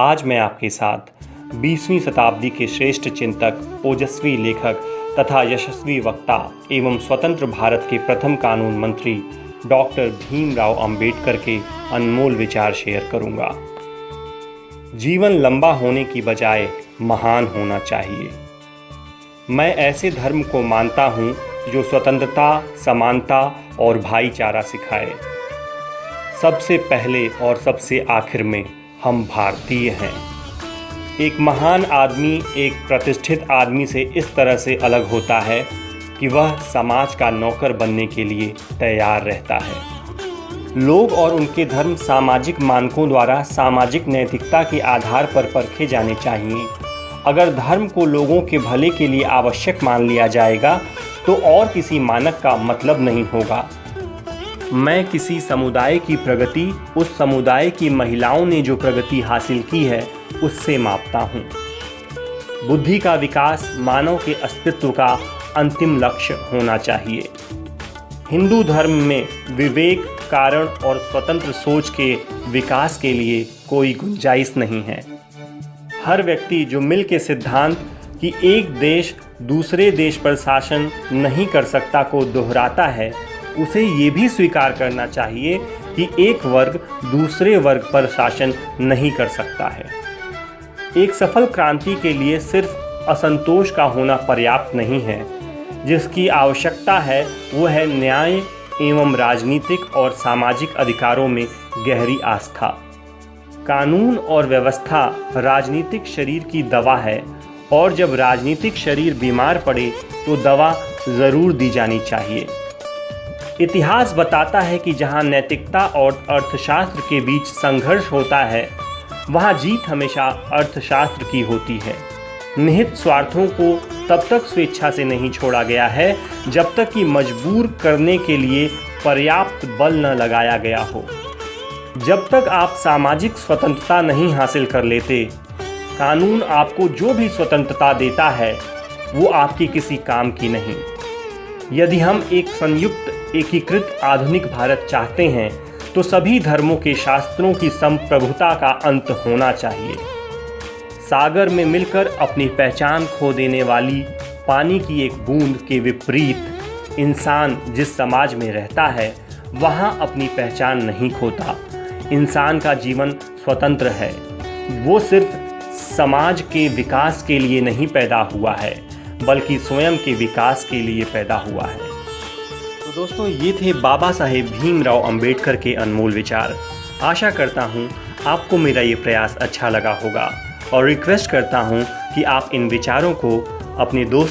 आज मैं आपके साथ 20वीं शताब्दी के श्रेष्ठ चिंतक, ओजस्वी लेखक तथा यशस्वी वक्ता एवं स्वतंत्र भारत के प्रथम कानून मंत्री डॉक्टर भीमराव अंबेडकर के अनमोल विचार शेयर करूंगा। जीवन लंबा होने की बजाय महान होना चाहिए। मैं ऐसे धर्म को मानता हूं जो स्वतंत्रता, समानता और भाईचारा सिखाए। सबसे पहले और सबसे आखिर में हम भारतीय हैं। एक महान आदमी एक प्रतिष्ठित आदमी से इस तरह से अलग होता है कि वह समाज का नौकर बनने के लिए तैयार रहता है। लोग और उनके धर्म सामाजिक मानकों द्वारा सामाजिक नैतिकता के आधार पर परखे जाने चाहिए। अगर धर्म को लोगों के भले के लिए आवश्यक मान लिया जाएगा तो और किसी मानक का मतलब नहीं होगा। मैं किसी समुदाय की प्रगति उस समुदाय की महिलाओं ने जो प्रगति हासिल की है उससे मापता हूँ। बुद्धि का विकास मानव के अस्तित्व का अंतिम लक्ष्य होना चाहिए। हिंदू धर्म में विवेक, कारण और स्वतंत्र सोच के विकास के लिए कोई गुंजाइश नहीं है। हर व्यक्ति जो मिल के सिद्धांत कि एक देश दूसरे देश पर शासन नहीं कर सकता को दोहराता है, उसे ये भी स्वीकार करना चाहिए कि एक वर्ग दूसरे वर्ग पर शासन नहीं कर सकता है। एक सफल क्रांति के लिए सिर्फ असंतोष का होना पर्याप्त नहीं है। जिसकी आवश्यकता है वो है न्याय एवं राजनीतिक और सामाजिक अधिकारों में गहरी आस्था। कानून और व्यवस्था राजनीतिक शरीर की दवा है और जब राजनीतिक शरीर बीमार पड़े तो दवा ज़रूर दी जानी चाहिए। इतिहास बताता है कि जहां नैतिकता और अर्थशास्त्र के बीच संघर्ष होता है वहां जीत हमेशा अर्थशास्त्र की होती है। निहित स्वार्थों को तब तक स्वेच्छा से नहीं छोड़ा गया है जब तक कि मजबूर करने के लिए पर्याप्त बल न लगाया गया हो। जब तक आप सामाजिक स्वतंत्रता नहीं हासिल कर लेते, कानून आपको जो भी स्वतंत्रता देता है वो आपकी किसी काम की नहीं। यदि हम एक संयुक्त एकीकृत आधुनिक भारत चाहते हैं तो सभी धर्मों के शास्त्रों की संप्रभुता का अंत होना चाहिए। सागर में मिलकर अपनी पहचान खो देने वाली पानी की एक बूंद के विपरीत इंसान जिस समाज में रहता है वहाँ अपनी पहचान नहीं खोता। इंसान का जीवन स्वतंत्र है। वो सिर्फ समाज के विकास के लिए नहीं पैदा हुआ है बल्कि स्वयं के विकास के लिए पैदा हुआ है। तो दोस्तों, ये थे बाबा साहेब भीमराव अंबेडकर के अनमोल विचार। आशा करता हूँ आपको मेरा ये प्रयास अच्छा लगा होगा और रिक्वेस्ट करता हूँ कि आप इन विचारों को अपने दोस्त